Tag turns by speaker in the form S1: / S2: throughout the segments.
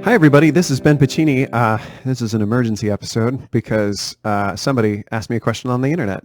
S1: Hi, everybody. This is Ben Piccini. This is an emergency episode because somebody asked me a question on the internet.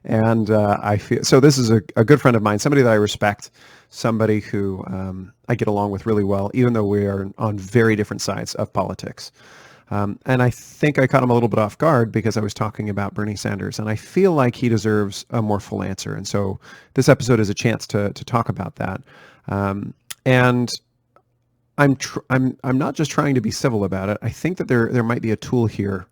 S1: And I feel so. This is a good friend of mine, somebody that I respect, somebody who I get along with really well, even though we are on very different sides of politics. And I think I caught him a little bit off guard because I was talking about Bernie Sanders, and I feel like he deserves a more full answer. And so this episode is a chance to talk about that. And I'm not just trying to be civil about it. I think that there might be a tool here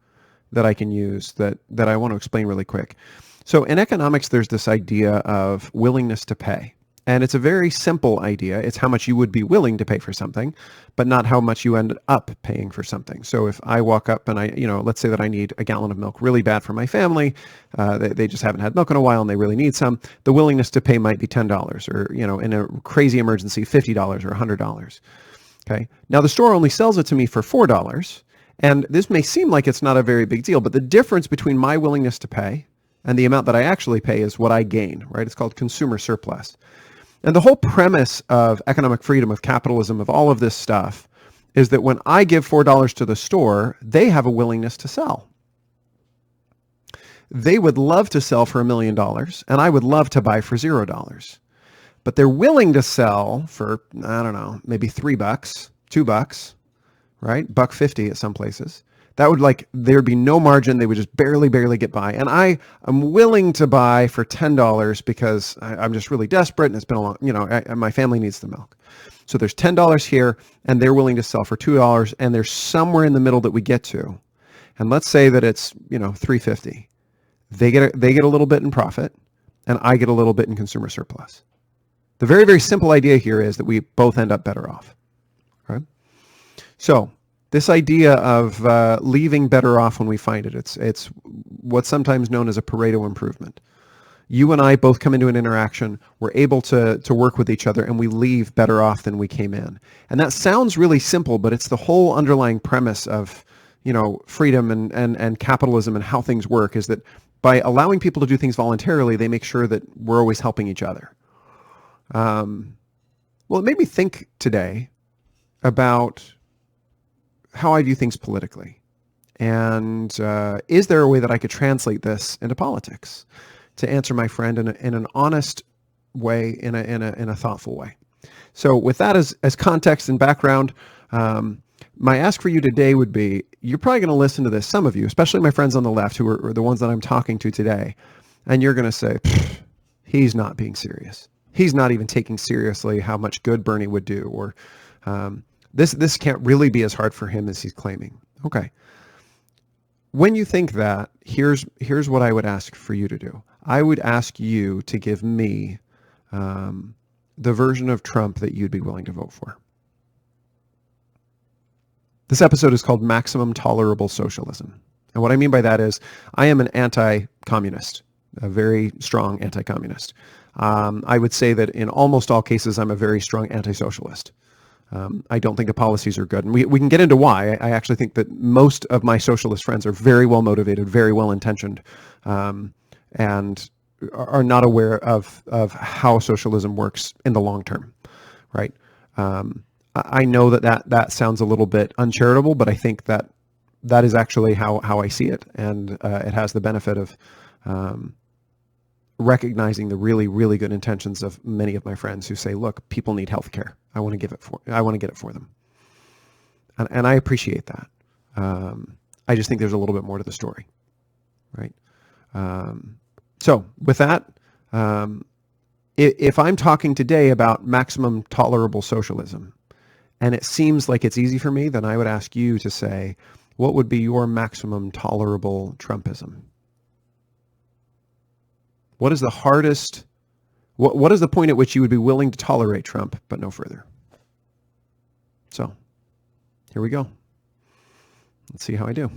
S1: that I can use that I want to explain really quick. So in economics, there's this idea of willingness to pay. And it's a very simple idea. It's how much you would be willing to pay for something, but not how much you end up paying for something. So if I walk up and let's say that I need a gallon of milk really bad for my family, they just haven't had milk in a while and they really need some, the willingness to pay might be $10 or, in a crazy emergency, $50 or $100. Okay. Now the store only sells it to me for $4. And this may seem like it's not a very big deal, but the difference between my willingness to pay and the amount that I actually pay is what I gain, right? It's called consumer surplus. And the whole premise of economic freedom, of capitalism, of all of this stuff is that when I give $4 to the store, they have a willingness to sell. They would love to sell for $1 million, and I would love to buy for $0. But they're willing to sell for, I don't know, maybe $3, $2, right? $1.50 at some places. That would there'd be no margin. They would just barely get by. And I am willing to buy for $10 because I'm just really desperate and it's been a long, my family needs the milk. So there's $10 here and they're willing to sell for $2 and there's somewhere in the middle that we get to. And let's say that it's, $3.50. They get a little bit in profit and I get a little bit in consumer surplus. The very, very simple idea here is that we both end up better off. Right? So this idea of leaving better off when we find it, it's what's sometimes known as a Pareto improvement. You and I both come into an interaction, we're able to work with each other, and we leave better off than we came in. And that sounds really simple, but it's the whole underlying premise of freedom and capitalism and how things work is that by allowing people to do things voluntarily, they make sure that we're always helping each other. Well, it made me think today about how I view things politically. And is there a way that I could translate this into politics to answer my friend in an honest way, in a thoughtful way? So with that as context and background, my ask for you today would be, you're probably going to listen to this, some of you, especially my friends on the left who are the ones that I'm talking to today, and you're going to say, he's not being serious. He's not even taking seriously how much good Bernie would do, or this can't really be as hard for him as he's claiming. Okay. When you think that, here's what I would ask for you to do. I would ask you to give me the version of Trump that you'd be willing to vote for. This episode is called Maximum Tolerable Socialism. And what I mean by that is I am an anti-communist, a very strong anti-communist. I would say that in almost all cases, I'm a very strong anti-socialist. I don't think the policies are good. And we can get into why. I actually think that most of my socialist friends are very well motivated, very well intentioned, and are not aware of how socialism works in the long term, right? I know that sounds a little bit uncharitable, but I think that is actually how I see it. And it has the benefit of recognizing the really, really good intentions of many of my friends who say, look, people need health care. I want to get it for them. And I appreciate that. I just think there's a little bit more to the story, right? So with that, if I'm talking today about maximum tolerable socialism, and it seems like it's easy for me, then I would ask you to say, what would be your maximum tolerable Trumpism? What is the hardest, what is the point at which you would be willing to tolerate Trump, but no further? So, here we go. Let's see how I do.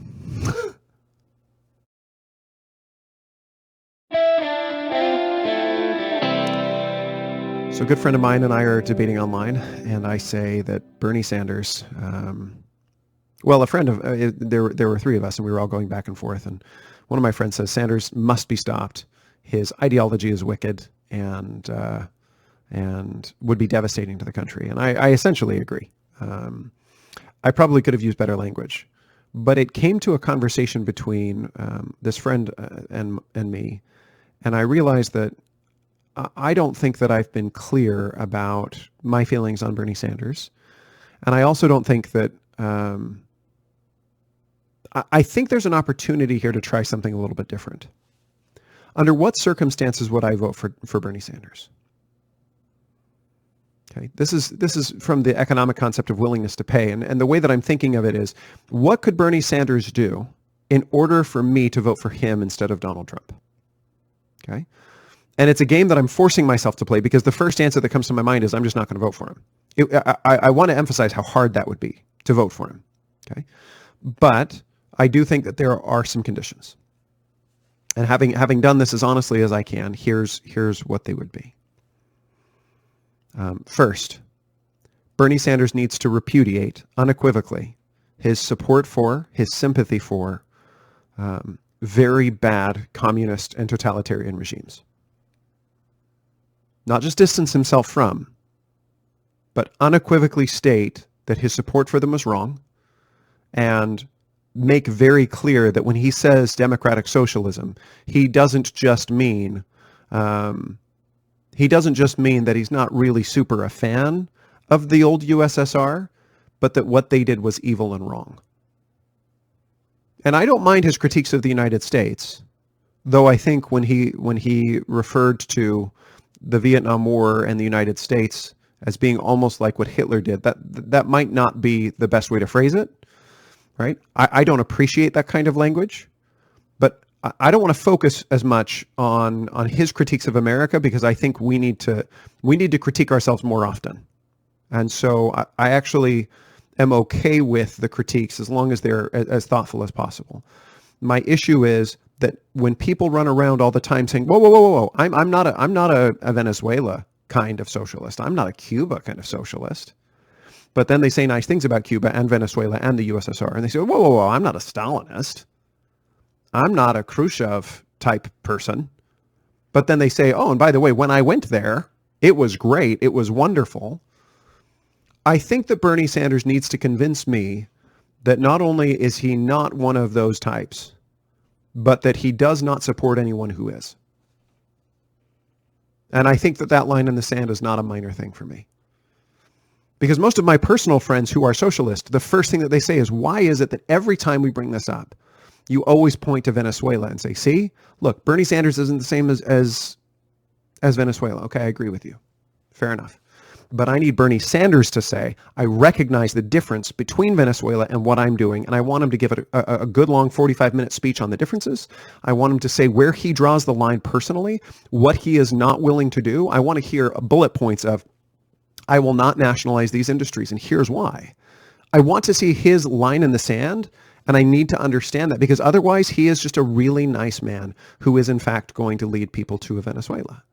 S1: So a good friend of mine and I are debating online, and I say that Bernie Sanders, a friend of, there were three of us, and we were all going back and forth, and one of my friends says Sanders must be stopped. His ideology is wicked and would be devastating to the country. And I essentially agree. I probably could have used better language, but it came to a conversation between this friend and me, and I realized that I don't think that I've been clear about my feelings on Bernie Sanders, and I also don't think that I think there's an opportunity here to try something a little bit different. Under what circumstances would I vote for Bernie Sanders? Okay, this is from the economic concept of willingness to pay, and the way that I'm thinking of it is, what could Bernie Sanders do in order for me to vote for him instead of Donald Trump? Okay, and it's a game that I'm forcing myself to play because the first answer that comes to my mind is I'm just not going to vote for him. I want to emphasize how hard that would be to vote for him. Okay, but I do think that there are some conditions. And having done this as honestly as I can, here's what they would be. First, Bernie Sanders needs to repudiate unequivocally his support for, his sympathy for very bad communist and totalitarian regimes. Not just distance himself from, but unequivocally state that his support for them was wrong, and make very clear that when he says democratic socialism, he doesn't just mean that he's not really super a fan of the old USSR, but that what they did was evil and wrong. And I don't mind his critiques of the United States, though I think when he referred to the Vietnam War and the United States as being almost like what Hitler did, that might not be the best way to phrase it. Right? I don't appreciate that kind of language, but I don't want to focus as much on his critiques of America because I think we need to critique ourselves more often. And so I actually am okay with the critiques as long as they're as thoughtful as possible. My issue is that when people run around all the time saying, whoa, I'm not a Venezuela kind of socialist. I'm not a Cuba kind of socialist. But then they say nice things about Cuba and Venezuela and the USSR. And they say, whoa, I'm not a Stalinist. I'm not a Khrushchev type person. But then they say, oh, and by the way, when I went there, it was great. It was wonderful. I think that Bernie Sanders needs to convince me that not only is he not one of those types, but that he does not support anyone who is. And I think that line in the sand is not a minor thing for me. Because most of my personal friends who are socialist, the first thing that they say is, why is it that every time we bring this up, you always point to Venezuela and say, see, look, Bernie Sanders isn't the same as Venezuela. Okay, I agree with you. Fair enough. But I need Bernie Sanders to say, I recognize the difference between Venezuela and what I'm doing, and I want him to give it a good long 45-minute speech on the differences. I want him to say where he draws the line personally, what he is not willing to do. I want to hear bullet points of, I will not nationalize these industries, and here's why. I want to see his line in the sand, and I need to understand that, because otherwise he is just a really nice man who is in fact going to lead people to a Venezuela.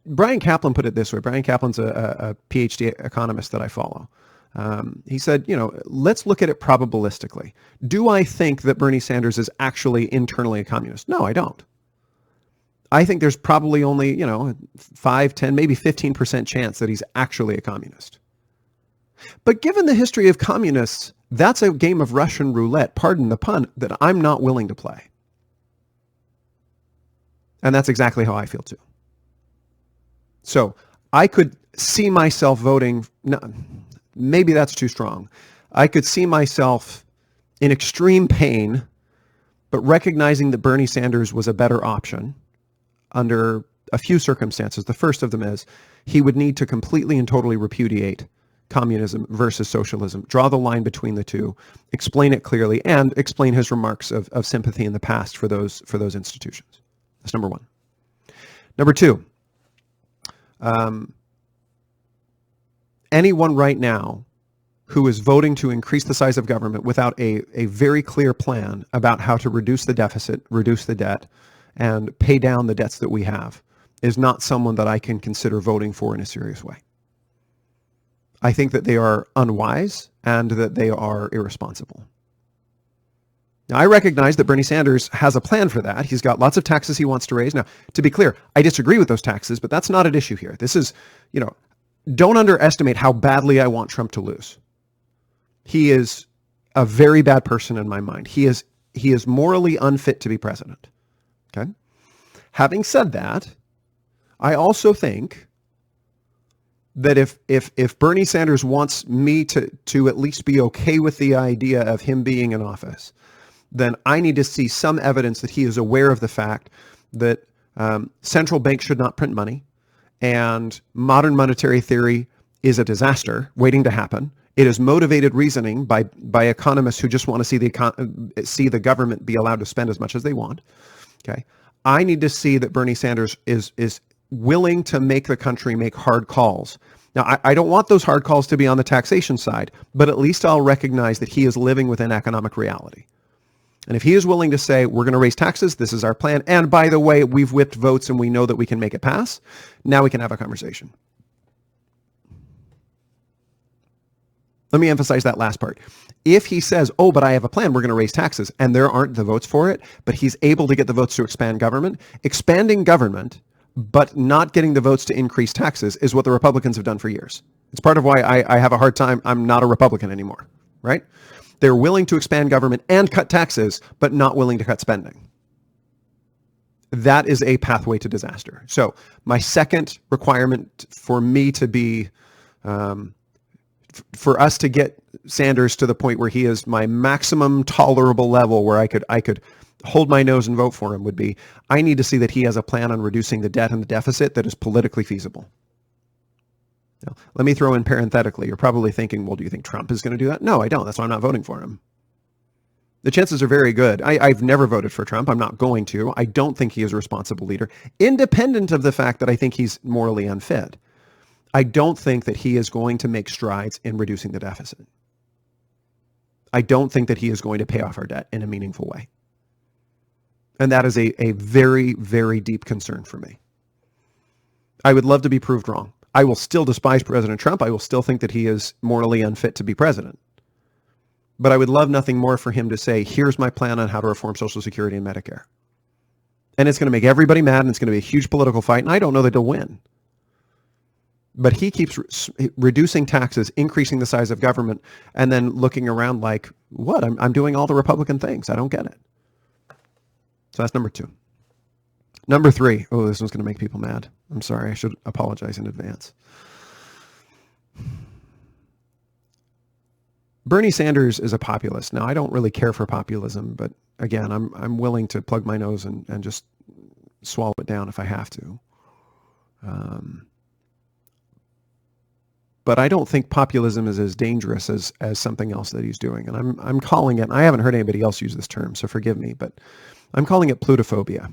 S1: Brian Kaplan put it this way. Brian Kaplan's a PhD economist that I follow. He said, let's look at it probabilistically. Do I think that Bernie Sanders is actually internally a communist? No, I don't. I think there's probably only, 5, 10, maybe 15% chance that he's actually a communist. But given the history of communists, that's a game of Russian roulette, pardon the pun, that I'm not willing to play. And that's exactly how I feel too. So I could see myself voting, no, maybe that's too strong. I could see myself in extreme pain, but recognizing that Bernie Sanders was a better option under a few circumstances. The first of them is he would need to completely and totally repudiate communism versus socialism, draw the line between the two, explain it clearly, and explain his remarks of sympathy in the past for those institutions. That's number one. Number two, anyone right now who is voting to increase the size of government without a very clear plan about how to reduce the deficit, reduce the debt, and pay down the debts that we have is not someone that I can consider voting for in a serious way. I think that they are unwise and that they are irresponsible. Now, I recognize that Bernie Sanders has a plan for that. He's got lots of taxes he wants to raise. Now, to be clear, I disagree with those taxes, but that's not an issue here. This is, don't underestimate how badly I want Trump to lose. He is a very bad person in my mind. He is morally unfit to be president. Okay. Having said that, I also think that if Bernie Sanders wants me to at least be okay with the idea of him being in office, then I need to see some evidence that he is aware of the fact that central banks should not print money, and modern monetary theory is a disaster waiting to happen. It is motivated reasoning by economists who just want to see the government be allowed to spend as much as they want. Okay, I need to see that Bernie Sanders is willing to make the country make hard calls. Now, I don't want those hard calls to be on the taxation side, but at least I'll recognize that he is living within economic reality. And if he is willing to say, we're going to raise taxes, this is our plan, and by the way, we've whipped votes and we know that we can make it pass, now we can have a conversation. Let me emphasize that last part. If he says, oh, but I have a plan, we're going to raise taxes, and there aren't the votes for it, but he's able to get the votes to expand government, expanding government, but not getting the votes to increase taxes is what the Republicans have done for years. It's part of why I have a hard time. I'm not a Republican anymore, right? They're willing to expand government and cut taxes, but not willing to cut spending. That is a pathway to disaster. So my second requirement for me to be, for us to get Sanders to the point where he is my maximum tolerable level where I could hold my nose and vote for him would be, I need to see that he has a plan on reducing the debt and the deficit that is politically feasible. Now, let me throw in parenthetically, you're probably thinking, well, do you think Trump is going to do that? No, I don't. That's why I'm not voting for him. The chances are very good. I've never voted for Trump. I'm not going to. I don't think he is a responsible leader, independent of the fact that I think he's morally unfit. I don't think that he is going to make strides in reducing the deficit. I don't think that he is going to pay off our debt in a meaningful way. And that is a very, very deep concern for me. I would love to be proved wrong. I will still despise President Trump. I will still think that he is morally unfit to be president. But I would love nothing more for him to say, here's my plan on how to reform Social Security and Medicare. And it's going to make everybody mad, and it's going to be a huge political fight, and I don't know that he'll win. But he keeps reducing taxes, increasing the size of government, and then looking around like, what? I'm doing all the Republican things. I don't get it. So that's number 2. Number 3. Oh, this one's going to make people mad. I'm sorry. I should apologize in advance. Bernie Sanders is a populist. Now, I don't really care for populism, but again, I'm willing to plug my nose and just swallow it down if I have to. But I don't think populism is as dangerous as something else that he's doing. And I'm calling it, I haven't heard anybody else use this term, so forgive me, but I'm calling it plutophobia.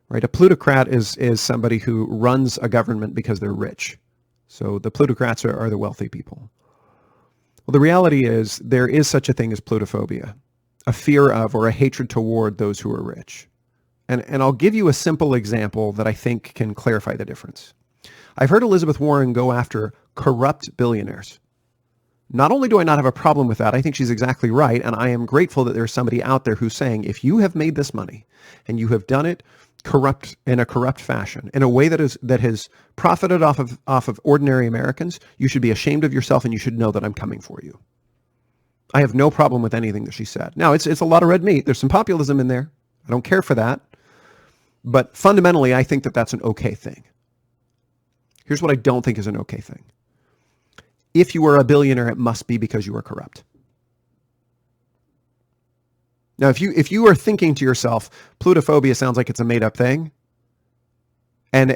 S1: Right? A plutocrat is somebody who runs a government because they're rich. So the plutocrats are the wealthy people. Well, the reality is there is such a thing as plutophobia, a fear of or a hatred toward those who are rich. And I'll give you a simple example that I think can clarify the difference. I've heard Elizabeth Warren go after corrupt billionaires. Not only do I not have a problem with that, I think she's exactly right, and I am grateful that there's somebody out there who's saying, if you have made this money and you have done it in a corrupt fashion, in a way that has profited off of ordinary Americans, you should be ashamed of yourself and you should know that I'm coming for you. I have no problem with anything that she said. Now, it's a lot of red meat. There's some populism in there. I don't care for that. But fundamentally, I think that that's an okay thing. Here's what I don't think is an okay thing. If you are a billionaire, it must be because you are corrupt. Now, if you are thinking to yourself, plutophobia sounds like it's a made-up thing, and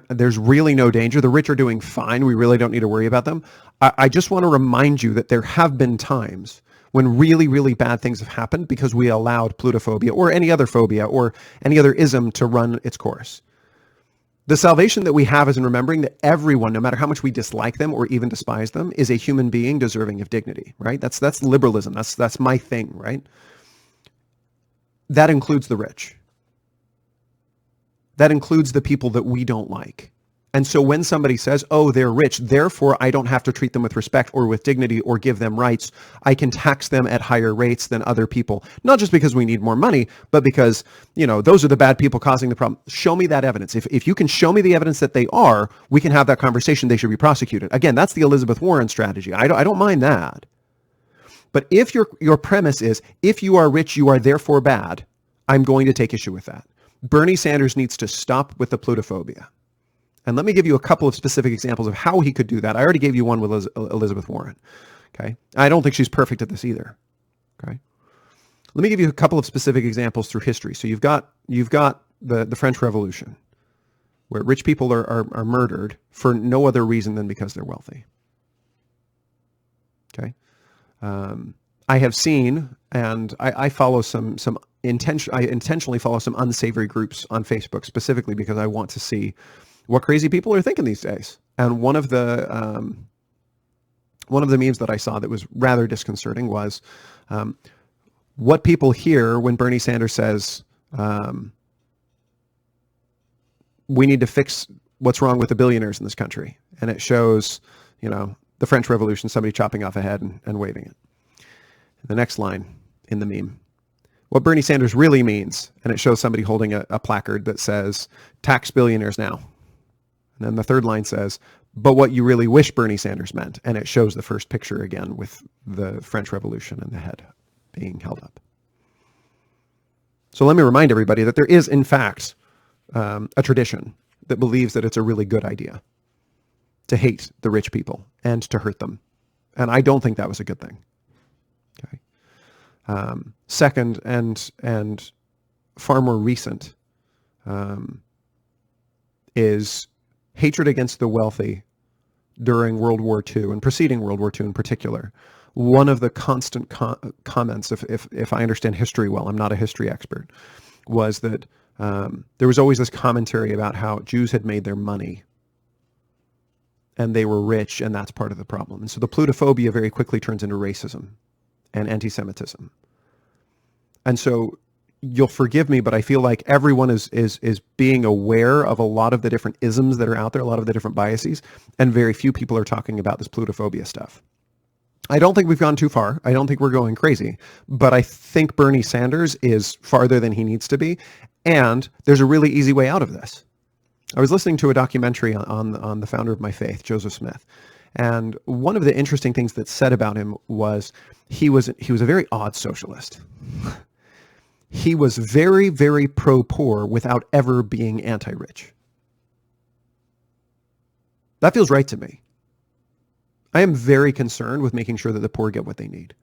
S1: there's really no danger. The rich are doing fine. We really don't need to worry about them. I just want to remind you that there have been times when really, really bad things have happened because we allowed plutophobia or any other phobia or any other ism to run its course. The salvation that we have is in remembering that everyone, no matter how much we dislike them or even despise them, is a human being deserving of dignity, right? That's liberalism. That's my thing, right? That includes the rich. That includes the people that we don't like. And so when somebody says, oh, they're rich, therefore I don't have to treat them with respect or with dignity or give them rights, I can tax them at higher rates than other people, not just because we need more money, but because, those are the bad people causing the problem. Show me that evidence. If you can show me the evidence that they are, we can have that conversation. They should be prosecuted. Again, that's the Elizabeth Warren strategy. I don't mind that. But if your premise is, if you are rich, you are therefore bad, I'm going to take issue with that. Bernie Sanders needs to stop with the plutophobia. And let me give you a couple of specific examples of how he could do that. I already gave you one with Elizabeth Warren. Okay. I don't think she's perfect at this either. Okay. Let me give you a couple of specific examples through history. So you've got the French Revolution, where rich people are murdered for no other reason than because they're wealthy. Okay. I have seen, and I follow I intentionally follow some unsavory groups on Facebook specifically because I want to see what crazy people are thinking these days. And one of the memes that I saw that was rather disconcerting was what people hear when Bernie Sanders says we need to fix what's wrong with the billionaires in this country, and it shows, the French Revolution, somebody chopping off a head and waving it. The next line in the meme, what Bernie Sanders really means, and it shows somebody holding a placard that says, tax billionaires now. And then the third line says, but what you really wish Bernie Sanders meant, and it shows the first picture again with the French Revolution and the head being held up. So let me remind everybody that there is, in fact, a tradition that believes that it's a really good idea to hate the rich people and to hurt them. And I don't think that was a good thing. Okay. Second, and far more recent, is hatred against the wealthy during World War II and preceding World War II in particular. One of the constant comments, if I understand history well, I'm not a history expert, was that there was always this commentary about how Jews had made their money and they were rich, and that's part of the problem. And so the plutophobia very quickly turns into racism and anti-Semitism. And so you'll forgive me, but I feel like everyone is being aware of a lot of the different isms that are out there, a lot of the different biases, and very few people are talking about this plutophobia stuff. I don't think we've gone too far. I don't think we're going crazy, but I think Bernie Sanders is farther than he needs to be, and there's a really easy way out of this. I was listening to a documentary on the founder of my faith, Joseph Smith, and one of the interesting things that's said about him was he was a very odd socialist. He was very, very pro-poor without ever being anti-rich. That feels right to me. I am very concerned with making sure that the poor get what they need.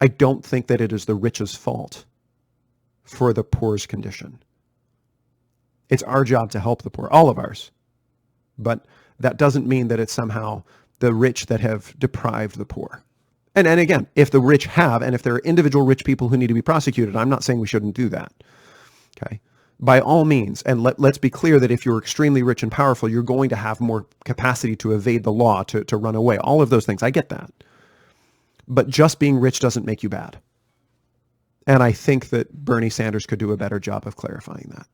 S1: I don't think that it is the rich's fault for the poor's condition. It's our job to help the poor, all of ours. But that doesn't mean that it's somehow the rich that have deprived the poor. And again, if the rich have, and if there are individual rich people who need to be prosecuted, I'm not saying we shouldn't do that. Okay. By all means, and let's be clear that if you're extremely rich and powerful, you're going to have more capacity to evade the law, to run away, all of those things. I get that. But just being rich doesn't make you bad. And I think that Bernie Sanders could do a better job of clarifying that.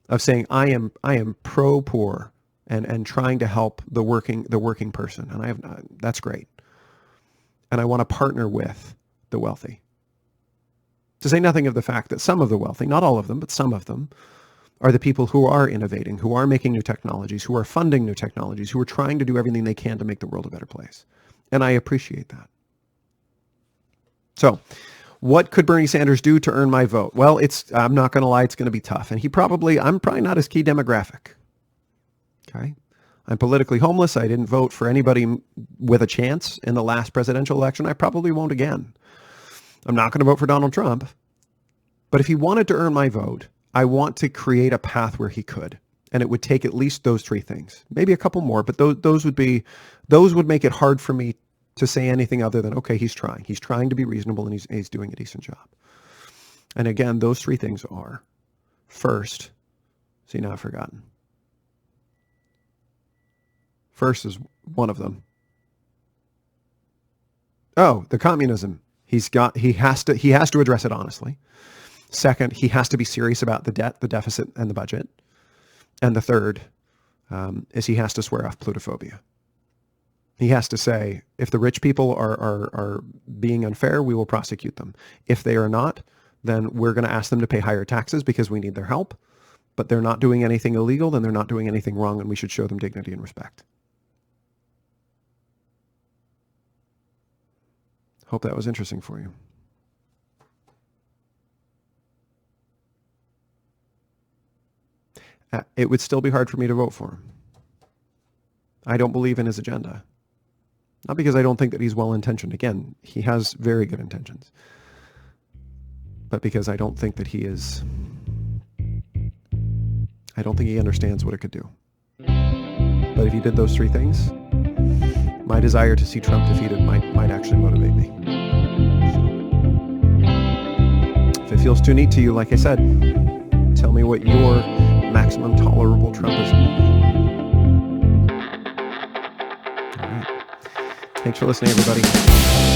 S1: Of saying, I am pro-poor and trying to help the working person. And that's great. And I want to partner with the wealthy. To say nothing of the fact that some of the wealthy, not all of them, but some of them, are the people who are innovating, who are making new technologies, who are funding new technologies, who are trying to do everything they can to make the world a better place. And I appreciate that. So, what could Bernie Sanders do to earn my vote? Well, I'm not going to lie, it's going to be tough. And I'm probably not his key demographic. Okay? I'm politically homeless. I didn't vote for anybody with a chance in the last presidential election. I probably won't again. I'm not going to vote for Donald Trump. But if he wanted to earn my vote, I want to create a path where he could. And it would take at least those three things. Maybe a couple more, but those would make it hard for me to say anything other than, okay, he's trying. He's trying to be reasonable, and he's doing a decent job. And again, those three things are, first, see, now I've forgotten. First is one of them. Oh, the communism. He has to address it honestly. Second, he has to be serious about the debt, the deficit, and the budget. And the third is he has to swear off plutophobia. He has to say, if the rich people are being unfair, we will prosecute them. If they are not, then we're going to ask them to pay higher taxes because we need their help. But they're not doing anything illegal, then they're not doing anything wrong, and we should show them dignity and respect. Hope that was interesting for you. It would still be hard for me to vote for him. I don't believe in his agenda. Not because I don't think that he's well-intentioned. Again, he has very good intentions. But because I don't think that he is... I don't think he understands what it could do. But if he did those three things, my desire to see Trump defeated might actually motivate me. So, if it feels too neat to you, like I said, tell me what your maximum tolerable Trumpism would be. All right. Thanks for listening, everybody.